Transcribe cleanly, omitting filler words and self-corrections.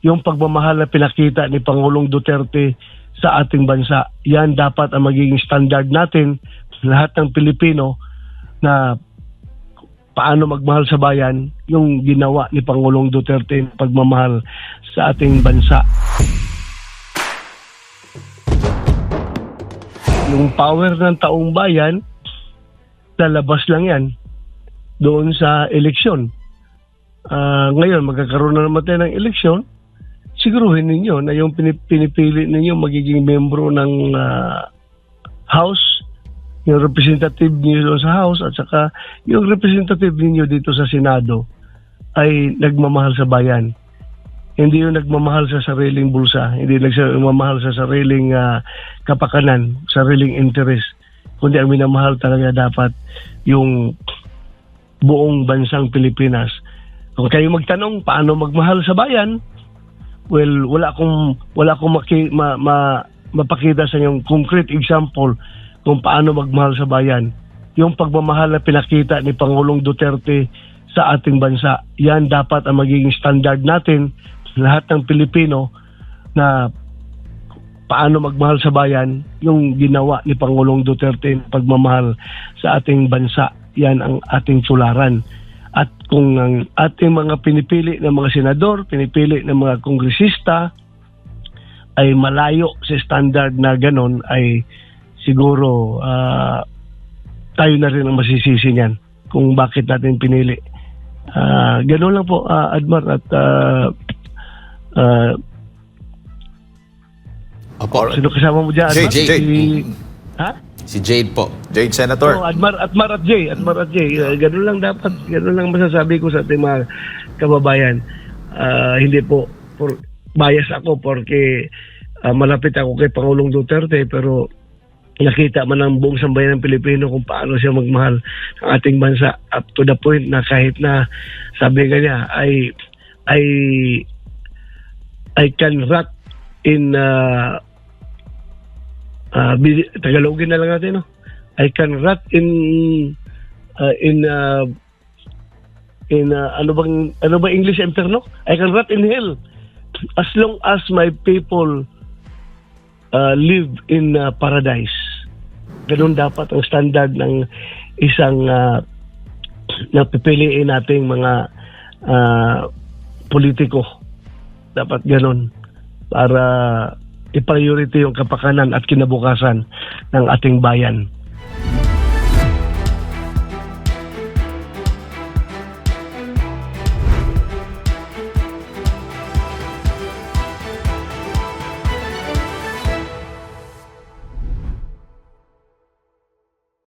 yung pagmamahal na pinakita ni Pangulong Duterte sa ating bansa. Yan dapat ang magiging standard natin, lahat ng Pilipino, na paano magmahal sa bayan, yung ginawa ni Pangulong Duterte ng pagmamahal sa ating bansa. Yung power ng taong bayan, lalabas lang yan doon sa eleksyon. Ngayon, magkakaroon na naman tayo ng eleksyon. Siguruhin ninyo na yung pinipili ninyo magiging membro ng House, yung representative niyo sa House, at saka yung representative niyo dito sa Senado ay nagmamahal sa bayan. Hindi yung nagmamahal sa sariling bulsa, hindi nagmamahal sa sariling kapakanan, sariling interest, kundi ang minamahal talaga dapat yung buong bansang Pilipinas. Kung kayo magtanong paano magmahal sa bayan, well, wala akong mapakita sa inyong concrete example kung paano magmahal sa bayan. Yung pagmamahal na pinakita ni Pangulong Duterte sa ating bansa, yan dapat ang magiging standard natin, lahat ng Pilipino, na paano magmahal sa bayan, yung ginawa ni Pangulong Duterte, pagmamahal sa ating bansa, yan ang ating tularan. At kung ang ating mga pinipili ng mga senador, pinipili ng mga kongresista ay malayo sa standard na ganon, ay siguro tayo na rin ang masisisi niyan kung bakit natin pinili. Ganon lang po, Admar, at sino kasama mo dyan, Admar? Jade. Ha? Si Jade po. Jade, Senator. Admar at Jay. Ganun lang dapat, ganun lang masasabi ko sa ating mga kababayan. Hindi po bias ako porque malapit ako kay Pangulong Duterte, pero nakita man ng buong sambayan ng Pilipino kung paano siya magmahal ng ating bansa, up to the point na kahit na sabi nga niya I can rot in Tagalogin na lang natin, no? I can rot in ano ba English Inferno? I can rot in hell as long as my people live in paradise. Ganun dapat ang standard ng isang napipiliin nating mga politiko. Dapat ganun para i-priority yung kapakanan at kinabukasan ng ating bayan.